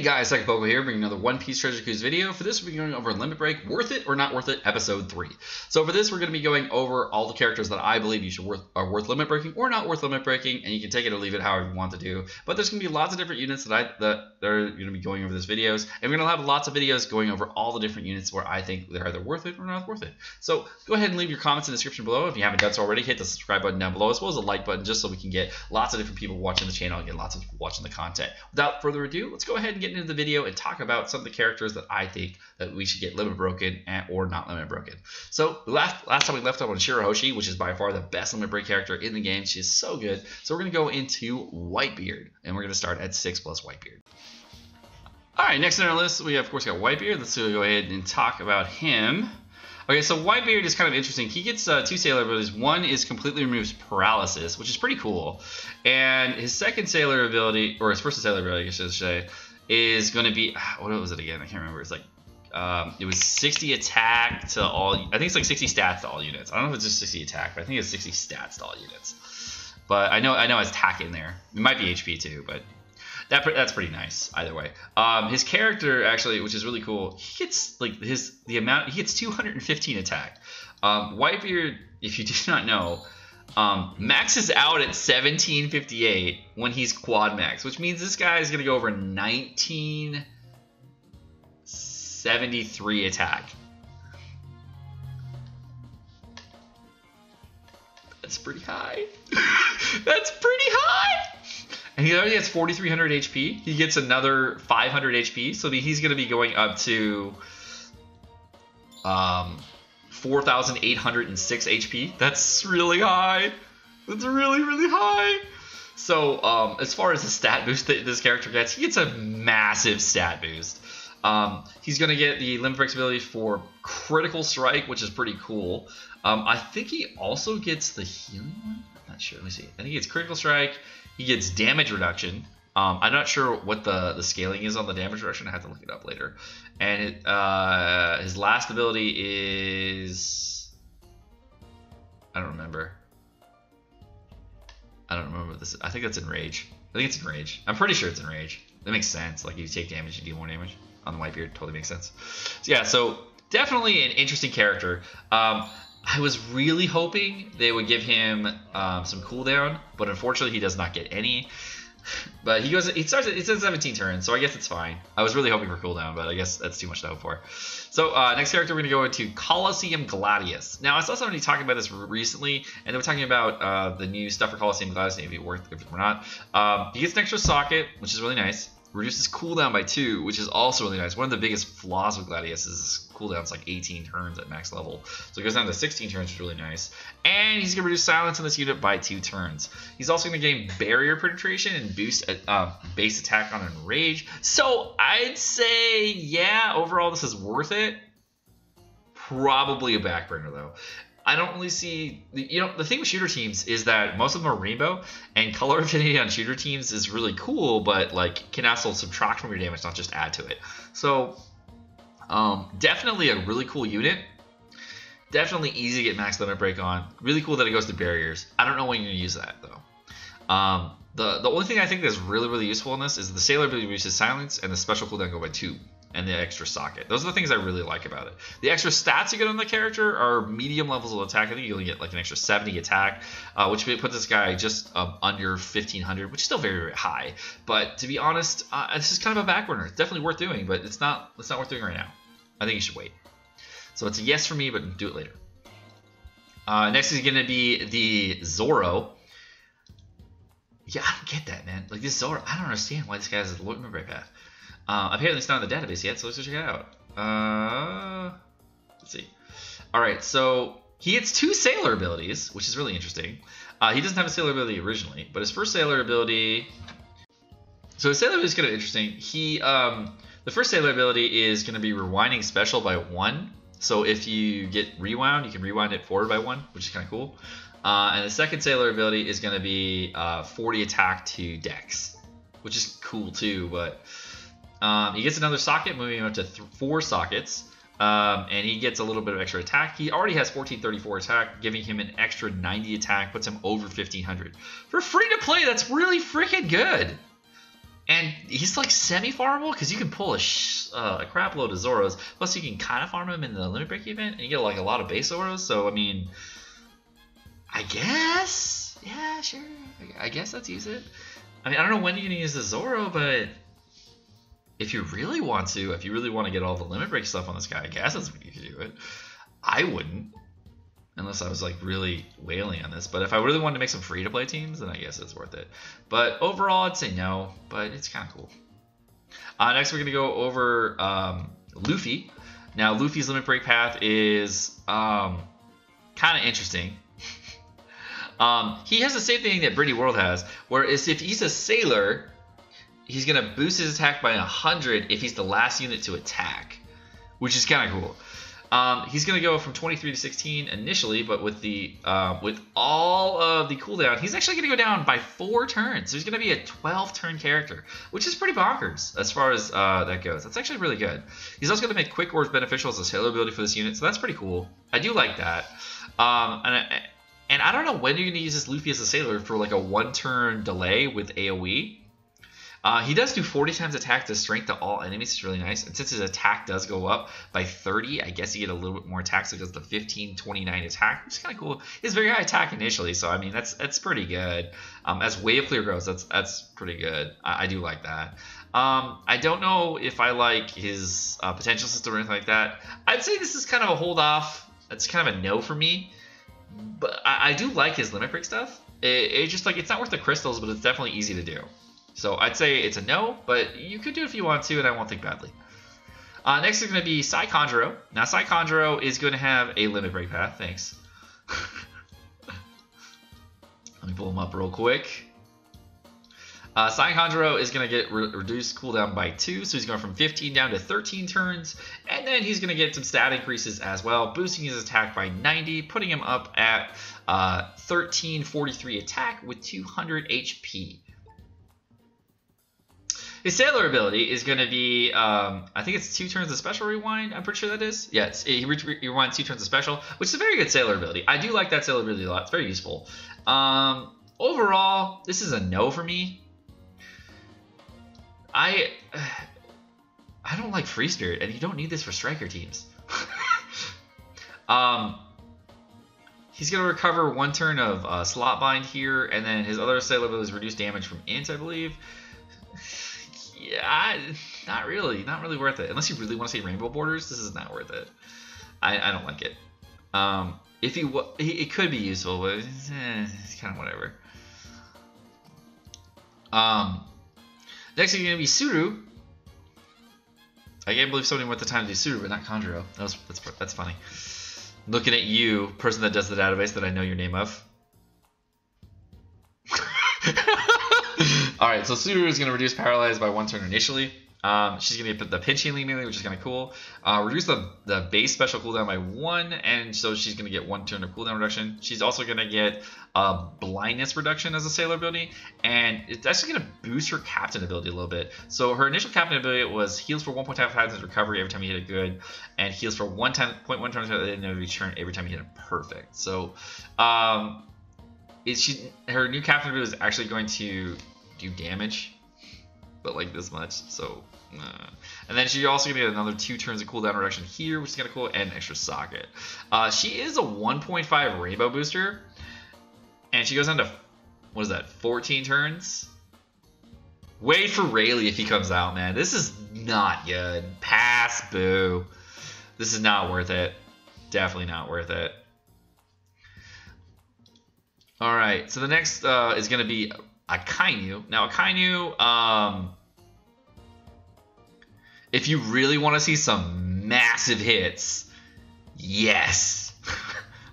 Hey guys, Sekapoko here, bringing another One Piece Treasure Cruise video. For this, we'll be going over Limit Break, Worth It or Not Worth It, Episode 3. So for this, we're going to be going over all the characters that I believe you should are worth limit breaking or not worth limit breaking, and you can take it or leave it however you want to do. But there's going to be lots of different units that are going to be going over this videos, and we're going to have lots of videos going over all the different units where I think they're either worth it or not worth it. So go ahead and leave your comments in the description below. If you haven't done so already, hit the subscribe button down below as well as the like button, just so we can get lots of different people watching the channel and get lots of people watching the content. Without further ado, let's go ahead and get into the video and talk about some of the characters that I think that we should get limit broken or not limit broken. So last time we left off on Shirahoshi, which is by far the best limit break character in the game. She's so good. So we're going to go into Whitebeard, and we're going to start at 6+ Whitebeard. Alright, next on our list, we have, of course, got Whitebeard. Let's go ahead and talk about him. Okay, so Whitebeard is kind of interesting. He gets 2 sailor abilities. One is completely removes paralysis, which is pretty cool. And his second sailor ability, or his first sailor ability, I should say, is going to be, what was it again? I can't remember. It's like, it was 60 attack to all, I think it's like 60 stats to all units. I don't know if it's just 60 attack, but I think it's 60 stats to all units. But I know it's attack in there. It might be HP too, but that's pretty nice either way. His character actually, which is really cool, he gets like he gets 215 attack. Whitebeard, if you do not know, maxes out at 1758 when he's quad max, which means this guy is going to go over 1973 attack. That's pretty high. That's pretty high. And he already has 4,300 HP. He gets another 500 HP, so he's going to be going up to 4,806 HP. That's really high. That's really, really high. So as far as the stat boost that this character gets, he gets a massive stat boost. He's going to get the limit break ability for critical strike, which is pretty cool. I think he also gets the healing one. I'm not sure. Let me see. I think he gets critical strike. He gets damage reduction. I'm not sure what the scaling is on the damage reduction. I have to look it up later. And his last ability is, I don't remember this. I think that's Enrage. I think it's Enrage. I'm pretty sure it's Enrage. That makes sense. Like, if you take damage, you deal more damage on the Whitebeard. Totally makes sense. So yeah, so definitely an interesting character. I was really hoping they would give him some cooldown, but unfortunately he does not get any. But it says 17 turns, so I guess it's fine. I was really hoping for cooldown, but I guess that's too much to hope for. So next character we're going to go into Colosseum Gladius. Now I saw somebody talking about this recently, and they were talking about the new stuff for Colosseum Gladius, if it worth it or not. He gets an extra socket, which is really nice. Reduces cooldown by 2, which is also really nice. One of the biggest flaws with Gladius is cooldown's like 18 turns at max level. So it goes down to 16 turns, which is really nice. And he's going to reduce silence in this unit by 2 turns. He's also going to gain barrier penetration and boost base attack on Enrage. So I'd say, yeah, overall this is worth it. Probably a backburner though. I don't really see, the thing with shooter teams is that most of them are rainbow, and color affinity on shooter teams is really cool, but like can also subtract from your damage, not just add to it. So definitely a really cool unit. Definitely easy to get max limit break on. Really cool that it goes to barriers. I don't know when you're gonna use that though. The only thing I think that's really, really useful in this is the sailor ability reduces silence and the special cooldown go by 2. And the extra socket. Those are the things I really like about it. The extra stats you get on the character are medium levels of attack. I think you only get like an extra 70 attack, which puts this guy just under 1,500, which is still very, very high. But to be honest, this is kind of a back burner. It's definitely worth doing, but it's not worth doing right now. I think you should wait. So it's a yes for me, but do it later. Next is going to be the Zoro. Yeah, I don't get that, man. Like this Zoro, I don't understand why this guy has a limit break path. Apparently it's not in the database yet, so let's go check it out. Let's see. Alright, so he gets 2 sailor abilities, which is really interesting. He doesn't have a sailor ability originally, but his first sailor ability... So his sailor ability is kind of interesting. The first sailor ability is going to be rewinding special by 1. So if you get rewound, you can rewind it forward by 1, which is kind of cool. And the second sailor ability is going to be 40 attack to dex, which is cool too, but... he gets another socket, moving him up to 4 sockets, and he gets a little bit of extra attack. He already has 1434 attack, giving him an extra 90 attack, puts him over 1,500. For free to play, that's really freaking good. And he's like semi-farmable because you can pull a crap load of Zoros. Plus, you can kind of farm him in the limit break event, and you get like a lot of base Zoros. So, I mean, I guess, yeah, sure. I guess let's use it. I mean, I don't know when you're gonna use the Zoro, but if you really want to, get all the limit break stuff on this guy, I guess that's when you can do it. I wouldn't, unless I was like really wailing on this. But if I really wanted to make some free-to-play teams, then I guess it's worth it. But overall, I'd say no, but it's kind of cool. Next, we're going to go over Luffy. Now, Luffy's limit break path is kind of interesting. He has the same thing that Brynndi World has, whereas if he's a sailor, he's going to boost his attack by 100 if he's the last unit to attack, which is kind of cool. He's going to go from 23 to 16 initially, but with the with all of the cooldown, he's actually going to go down by 4 turns. So he's going to be a 12-turn character, which is pretty bonkers as far as that goes. That's actually really good. He's also going to make quick orbs beneficial as a sailor ability for this unit, so that's pretty cool. I do like that. And I don't know when you're going to use this Luffy as a sailor for like a 1-turn delay with AoE. He does do 40 times attack to strength to all enemies. It's really nice. And since his attack does go up by 30, I guess you get a little bit more attack. So it does the 15-29 attack, which is kind of cool. He has very high attack initially, so I mean that's pretty good. As wave clear goes, that's pretty good. I do like that. I don't know if I like his potential system or anything like that. I'd say this is kind of a hold off. It's kind of a no for me. But I do like his limit break stuff. It's just like it's not worth the crystals, but it's definitely easy to do. So I'd say it's a no, but you could do it if you want to, and I won't think badly. Next is going to be kanjuro. Now, kanjuro is going to have a limit break path. Thanks. Let me pull him up real quick. kanjuro is going to get reduced cooldown by 2, so he's going from 15 down to 13 turns, and then he's going to get some stat increases as well, boosting his attack by 90, putting him up at 1343 attack with 200 HP. His sailor ability is going to be, I think it's 2 turns of special rewind. I'm pretty sure that is. Yeah, he rewinds 2 turns of special, which is a very good sailor ability. I do like that sailor ability a lot. It's very useful. Overall, this is a no for me. I don't like Free Spirit, and you don't need this for striker teams. He's going to recover 1 turn of slot bind here, and then his other sailor ability is reduce damage from int, I believe. Yeah, not really worth it. Unless you really want to see rainbow borders, this is not worth it. I don't like it. If it could be useful, but it's kind of whatever. Next is going to be tsuru. I can't believe somebody went the time to do tsuru, but not kanjuro. That's funny. Looking at you, person that does the database that I know your name of. Alright, so tsuru is going to reduce paralyze by 1 turn initially. She's going to get the pinching melee, which is kind of cool. Reduce the base special cooldown by 1, and so she's going to get 1 turn of cooldown reduction. She's also going to get blindness reduction as a sailor ability, and it's actually going to boost her captain ability a little bit. So her initial captain ability was heals for 1.5 times recovery every time you hit a good, and heals for 0.1 times at the end of each turn every time you hit a perfect. So her new captain ability is actually going to do damage, but like this much. So and then she's also gonna get another 2 turns of cooldown reduction here, which is kind of cool, and an extra socket. She is a 1.5 rainbow booster, and she goes down to, what is that, 14 turns? Wait for Rayleigh if he comes out, man. This is not good. Pass, boo. This is not worth it. Definitely not worth it. All right, so the next is gonna be akainu. Now, akainu, if you really want to see some massive hits, yes,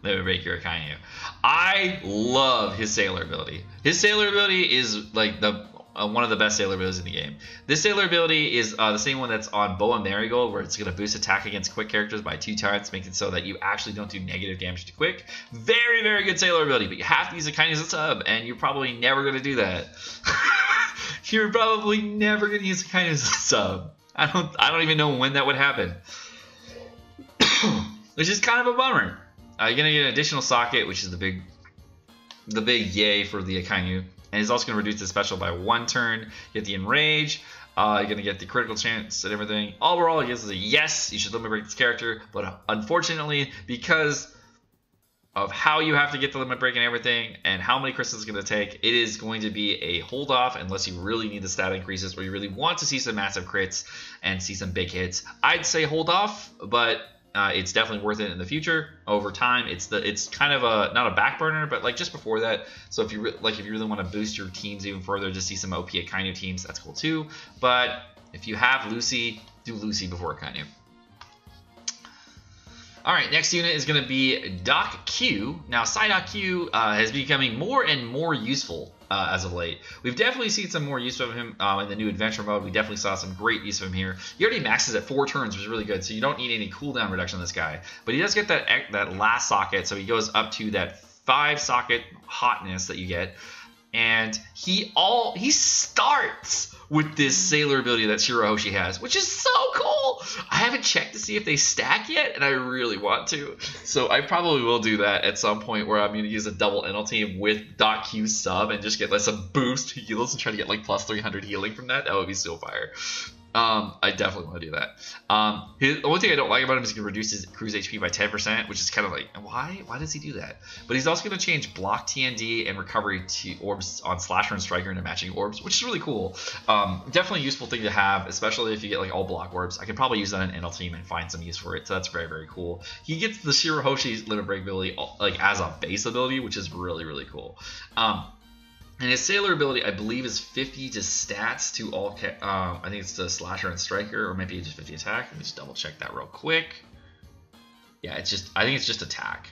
let me break your akainu. I love his sailor ability. His sailor ability is like one of the best sailor abilities in the game. This sailor ability is the same one that's on Boa Marigold, where it's going to boost attack against quick characters by 2 times, making it so that you actually don't do negative damage to quick. Very, very good sailor ability, but you have to use akainu as a sub, and you're probably never going to do that. You're probably never going to use akainu as a sub. I don't even know when that would happen. Which is kind of a bummer. You're going to get an additional socket, which is the big yay for the akainu. And he's also going to reduce the special by 1 turn. You get the enrage. You're going to get the critical chance and everything. Overall, I guess is a yes, you should limit break this character. But unfortunately, because of how you have to get the limit break and everything, and how many crystals it's going to take, it is going to be a hold off unless you really need the stat increases or you really want to see some massive crits and see some big hits. I'd say hold off, but it's definitely worth it in the future. Over time, it's kind of a not a back burner, but like just before that. So if you really want to boost your teams even further, just see some OP akainu teams, that's cool too. But if you have Lucy, do Lucy before akainu. All right, next unit is going to be Doc Q. Now, Psydoc Q is becoming more and more useful as of late. We've definitely seen some more use of him in the new adventure mode. We definitely saw some great use of him here. He already maxes at 4 turns, which is really good, so you don't need any cooldown reduction on this guy. But he does get that last socket, so he goes up to that 5 socket hotness that you get. And he starts with this sailor ability that Shirahoshi has, which is so cool. I haven't checked to see if they stack yet, and I really want to. So I probably will do that at some point where I'm going to use a double NL team with Doc Q sub and just get like some boost heals and try to get like plus 300 healing from that. That would be so fire. I definitely want to do that. The only thing I don't like about him is he can reduce his cruise HP by 10%, which is kind of like, why does he do that? But he's also going to change block TND and recovery to orbs on Slasher and Striker into matching orbs, which is really cool. Definitely a useful thing to have, especially if you get like all block orbs. I can probably use that in NL team and find some use for it, so that's very, very cool. He gets the Shirahoshi's limit break ability like as a base ability, which is really, really cool. And his sailor ability, I believe, is 50 to stats to all. I think it's the Slasher and Striker, or maybe just 50 attack. Let me just double check that real quick. Yeah, I think it's just attack.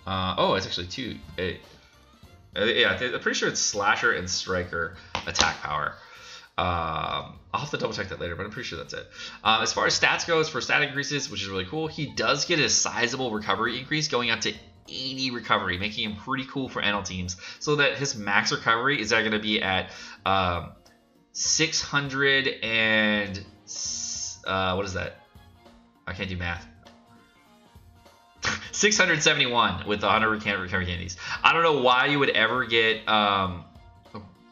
Oh, it's actually 2. Yeah, I'm pretty sure it's Slasher and Striker attack power. I'll have to double check that later, but I'm pretty sure that's it. As far as stats goes, for stat increases, which is really cool, he does get a sizable recovery increase going up to 80 recovery, making him pretty cool for NL teams, so that his max recovery is going to be at 600 and what is that? I can't do math. 671 with 100 recovery candies. I don't know why you would ever get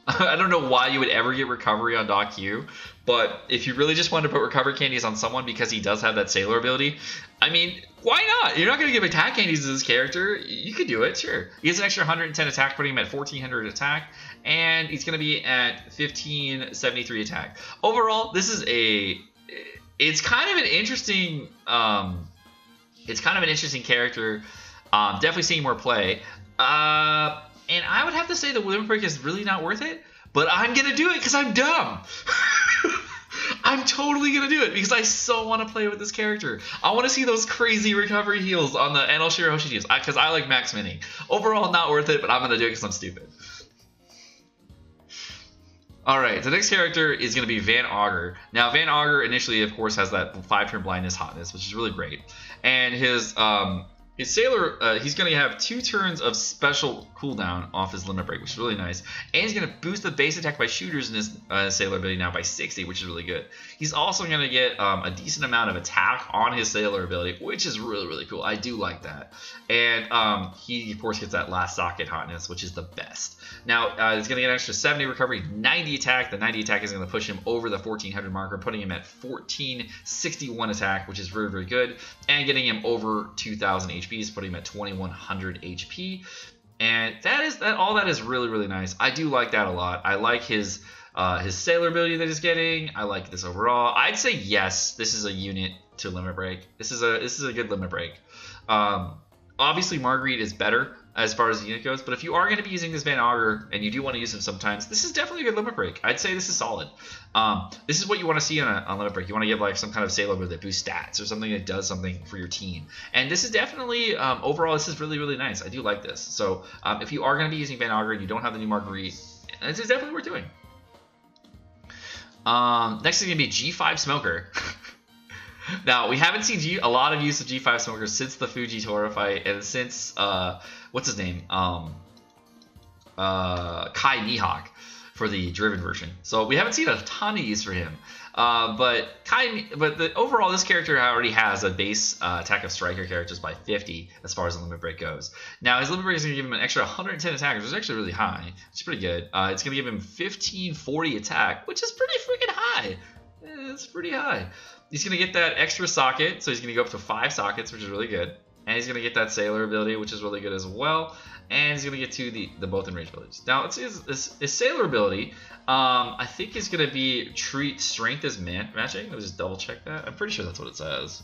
I don't know why you would ever get recovery on Doc Q, but if you really just want to put recovery candies on someone because he does have that sailor ability, I mean, why not? You're not going to give attack candies to this character. You could do it, sure. He has an extra 110 attack, putting him at 1400 attack, and he's going to be at 1573 attack. Overall, this is it's kind of an interesting character. Definitely seeing more play. And I would have to say the limit break is really not worth it, but I'm going to do it because I'm dumb. I'm totally going to do it because I so want to play with this character. I want to see those crazy recovery heals on the NL Shirahoshi teams because I like max mining. Overall, not worth it, but I'm going to do it because I'm stupid. Alright, the next character is going to be Van Augur. Now, Van Augur initially, of course, has that 5-turn blindness hotness, which is really great. And his sailor, he's going to have 2 turns of special cooldown off his limit break, which is really nice. And he's going to boost the base attack by shooters in his sailor ability now by 60, which is really good. He's also going to get a decent amount of attack on his sailor ability, which is really, really cool. I do like that. And he, of course, gets that last socket hotness, which is the best. Now, he's going to get an extra 70 recovery, 90 attack. The 90 attack is going to push him over the 1400 marker, putting him at 1461 attack, which is very, very good. And getting him over 2000 HP is putting him at 2100 HP. And all that is really, really nice. I do like that a lot. I like his sailor ability that he's getting. I like this overall. I'd say yes, this is a unit to limit break. This is a good limit break. Obviously, Marguerite is better as far as the unit goes, but if you are going to be using this Van Augur and you do want to use him sometimes, this is definitely a good limit break. I'd say this is solid. This is what you want to see on limit break. You want to give like some kind of sailor ability that boosts stats or something that does something for your team. And this is definitely, overall, this is really, really nice. I do like this. So if you are going to be using Van Augur and you don't have the new Marguerite, this is definitely worth doing. Next is going to be G5 Smoker. Now, we haven't seen a lot of use of G5 Smoker since the Fuji Tora fight and since, what's his name? Kai Mihawk. for the driven version. So we haven't seen a ton of use for him. But overall, this character already has a base attack of striker characters by 50 as far as the limit break goes. Now his limit break is going to give him an extra 110 attack, which is actually really high. It's pretty good. It's going to give him 1540 attack, which is pretty freaking high. It's pretty high. He's going to get that extra socket, so he's going to go up to 5 sockets, which is really good. And he's going to get that sailor ability, which is really good as well. And he's going to get to the both in range abilities. Now, let's see his sailor ability. I think is going to be treat strength as matching. Let me just double check that. I'm pretty sure that's what it says.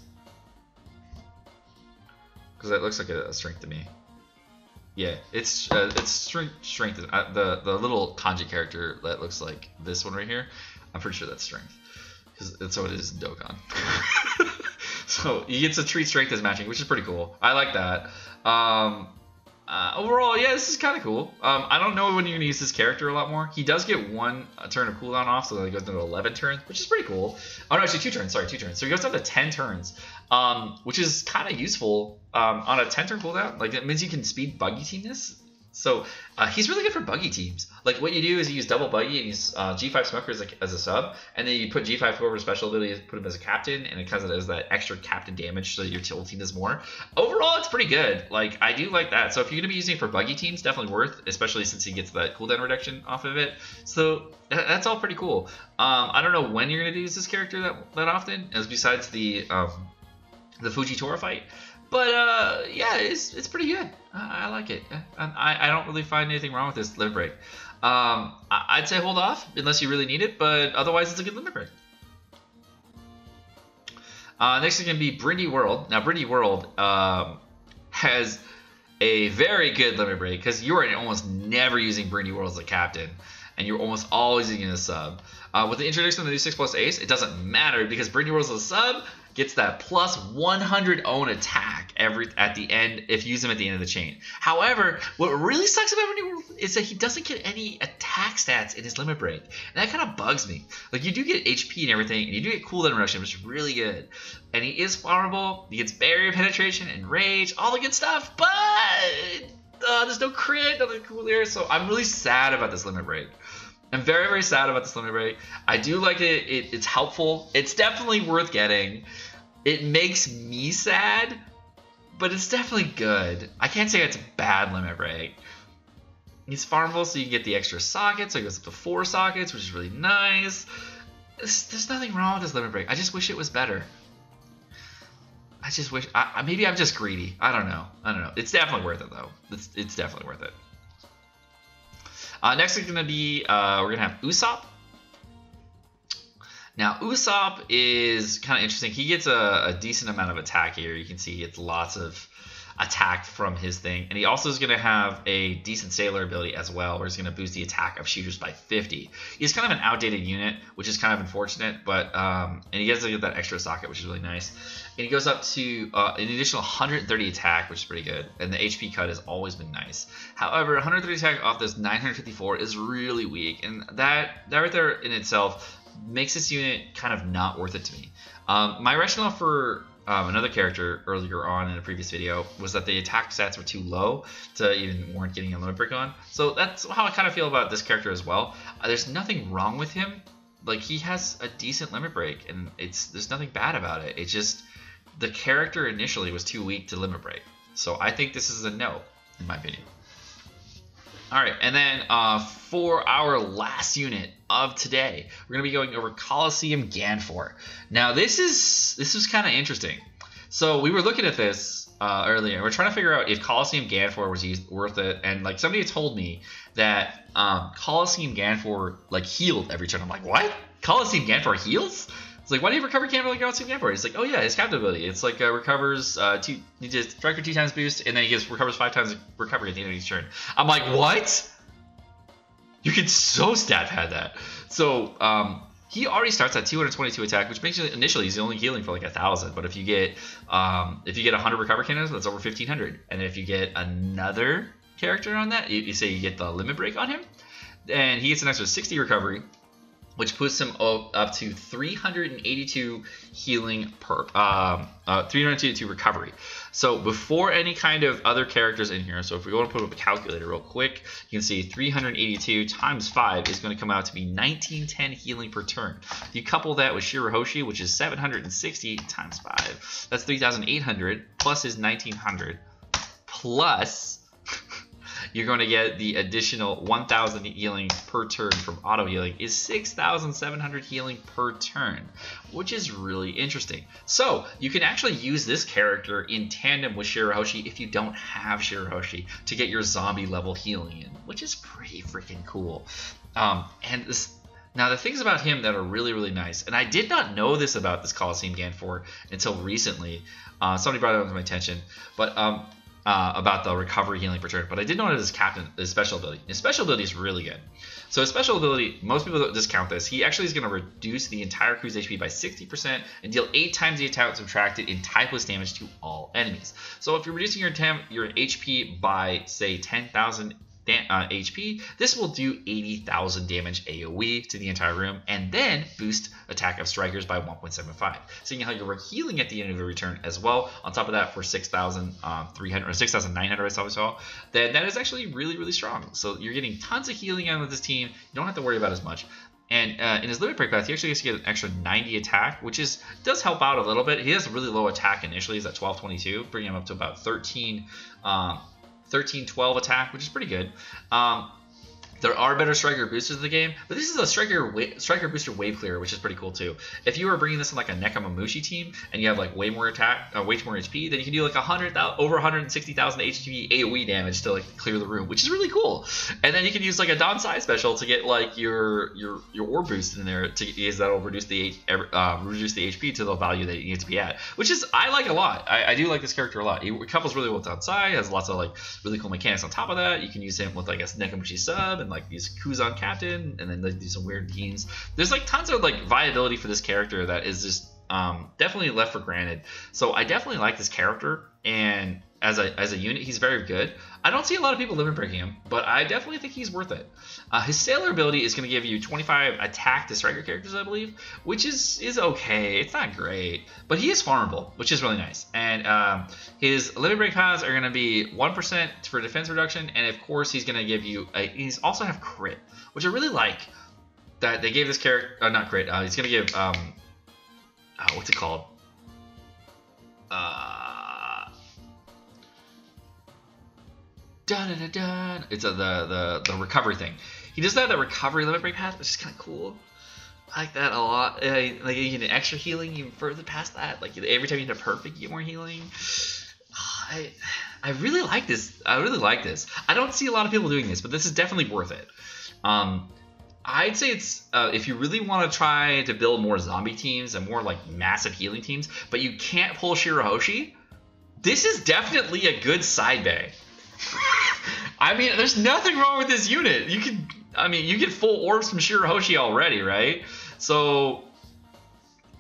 Because that looks like a strength to me. Yeah, it's strength. The little kanji character that looks like this one right here. I'm pretty sure that's strength. Because that's what it is in Dokkan. So he gets a treat strength as matching, which is pretty cool. I like that. Overall, yeah, this is kind of cool. I don't know when you're going to use this character a lot more. He does get 1 turn of cooldown off, so he goes down to 11 turns, which is pretty cool. Oh, no, actually 2 turns. Sorry, 2 turns. So he goes down to 10 turns, which is kind of useful on a 10-turn cooldown. Like, that means you can speed buggy team this. So he's really good for buggy teams. Like, what you do is you use double buggy and use G5 Smoker as a sub, and then you put G5 over special ability, put him as a captain, and it kind of does that extra captain damage so your team does more. Overall, it's pretty good. Like, I do like that. So if you're going to be using it for buggy teams, definitely worth, especially since he gets that cooldown reduction off of it. So that's all pretty cool. I don't know when you're going to use this character that often, as besides the Fujitora fight. But yeah, it's pretty good. I like it. I don't really find anything wrong with this limit break. I'd say hold off unless you really need it, but otherwise it's a good limit break. Next is going to be Brynndi World. Now Brynndi World has a very good limit break because you are almost never using Brynndi World as a captain, and you're almost always using a sub. With the introduction of the new 6+ Ace, it doesn't matter because Brynndi World as a sub gets that plus 100 own attack at the end if you use him at the end of the chain. However, what really sucks about Brynndi World is that he doesn't get any attack stats in his limit break. And that kind of bugs me. Like, you do get HP and everything, and you do get cooldown reduction, which is really good. And he is farmable, he gets barrier penetration and rage, all the good stuff, but there's no crit, nothing cool there, so I'm really sad about this limit break. I'm very, very sad about this limit break. I do like it. It's helpful. It's definitely worth getting. It makes me sad, but it's definitely good. I can't say it's a bad limit break. He's farmable, so you can get the extra sockets. So he goes up to 4 sockets, which is really nice. There's nothing wrong with this limit break. I just wish it was better. I just wish. Maybe I'm just greedy. I don't know. It's definitely worth it, though. It's definitely worth it. Next is going to be, we're going to have Ussop. Now, Ussop is kind of interesting. He gets a decent amount of attack here. You can see he gets lots of attack from his thing. And he also is going to have a decent sailor ability as well, where he's going to boost the attack of shooters by 50. He's kind of an outdated unit, which is kind of unfortunate. But and he gets to get that extra socket, which is really nice. And he goes up to an additional 130 attack, which is pretty good. And the HP cut has always been nice. However, 130 attack off this 954 is really weak. And that right there in itself makes this unit kind of not worth it to me. My rationale for another character earlier on in a previous video was that the attack stats were too low to even warrant getting a limit break on. So that's how I kind of feel about this character as well. There's nothing wrong with him. Like, he has a decent limit break, and there's nothing bad about it. It's just the character initially was too weak to limit break. So I think this is a no, in my opinion. All right, and then for our last unit of today, we're going to be going over Coliseum Ganfor. Now, this was kind of interesting. So we were looking at this earlier. We're trying to figure out if Coliseum Ganfor was worth it. And like, somebody told me that Coliseum Ganfor like healed every turn. I'm like, what? Coliseum Ganfor heals? It's like, why do you recover Ganfor like Coliseum Ganfor? It's like, oh yeah, his captain ability. It's like recovers he just striker 2 times boost, and then he recovers 5 times recovery at the end of each turn. I'm like, what? You can so stat pad that. So he already starts at 222 attack, which makes it initially he's only healing for like 1,000. But if you get 100 recover cannons, that's over 1,500. And if you get another character on that, you say you get the limit break on him, and he gets an extra 60 recovery, which puts him up to 382 healing per 382 recovery. So before any kind of other characters in here, so if we want to put up a calculator real quick, you can see 382 times 5 is going to come out to be 1910 healing per turn. If you couple that with Shirahoshi, which is 760 times 5, that's 3,800 plus his 1,900 plus you're going to get the additional 1,000 healing per turn from auto healing is 6,700 healing per turn, which is really interesting. So you can actually use this character in tandem with Shirahoshi if you don't have Shirahoshi to get your zombie level healing in, which is pretty freaking cool. And this, now the things about him that are really, really nice, and I did not know this about this Coliseum Ganfor until recently. Somebody brought it up to my attention, but about the recovery healing per turn, but I did know his special ability. His special ability is really good. So his special ability, most people don't discount this. He actually is going to reduce the entire crew's HP by 60% and deal 8 times the attack subtracted in typeless damage to all enemies. So if you're reducing your HP by, say, 10,000 HP, this will do 80,000 damage AoE to the entire room, and then boost attack of strikers by 1.75. Seeing how you're healing at the end of the return as well, on top of that for 6,300 or 6,900 I saw, then that is actually really, really strong. So you're getting tons of healing out of this team. You don't have to worry about as much. And in his limit break path, he actually gets to get an extra 90 attack, which does help out a little bit. He has a really low attack initially. He's at 1222, bringing him up to about 1312 attack, which is pretty good. There are better striker boosters in the game, but this is a striker booster wave clearer, which is pretty cool too. If you were bringing this in like a Nekamamushi team and you have like way more attack, way more HP, then you can do like over 160,000 HP AoE damage to like clear the room, which is really cool. And then you can use like a Donsai special to get like your orb boost in there to use that'll reduce the HP to the value that it needs to be at, which is I like a lot. I do like this character a lot. He couples really well with Donsai, has lots of like really cool mechanics on top of that. You can use him with like a Nekamamushi sub and like these Kuzan captain, and then like do some weird teams. There's like tons of like viability for this character that is just definitely left for granted. So I definitely like this character, and as a unit, he's very good. I don't see a lot of people limit breaking him, but I definitely think he's worth it. His sailor ability is going to give you 25 attack to striker characters, I believe, which is okay. It's not great, but he is farmable, which is really nice. And his limit break paths are going to be 1% for defense reduction, and of course he's going to give you he's also have crit, which I really like that they gave this character not crit. He's going to give what's it called? It's the recovery thing. He does that recovery limit break path, which is kind of cool. I like that a lot. Like you get an extra healing even further past that. Like every time you hit a perfect, you get more healing. I really like this. I really like this. I don't see a lot of people doing this, but this is definitely worth it. I'd say it's if you really want to try to build more zombie teams and more like massive healing teams, but you can't pull Shirahoshi, this is definitely a good side bay. I mean, there's nothing wrong with this unit. You get full orbs from Shirahoshi already, right? So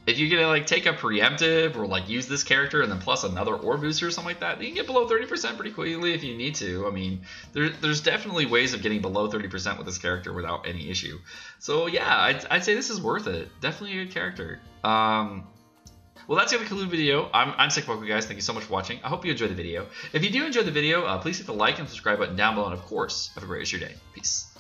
if you're gonna like take a preemptive or like use this character and then plus another orb booster or something like that, you can get below 30% pretty quickly if you need to. I mean, there's definitely ways of getting below 30% with this character without any issue. So yeah, I'd say this is worth it. Definitely a good character. Well, that's going to conclude the video. I'm Sekapoko, guys. Thank you so much for watching. I hope you enjoyed the video. If you do enjoy the video, please hit the like and subscribe button down below. And, of course, have a great rest of your day. Peace.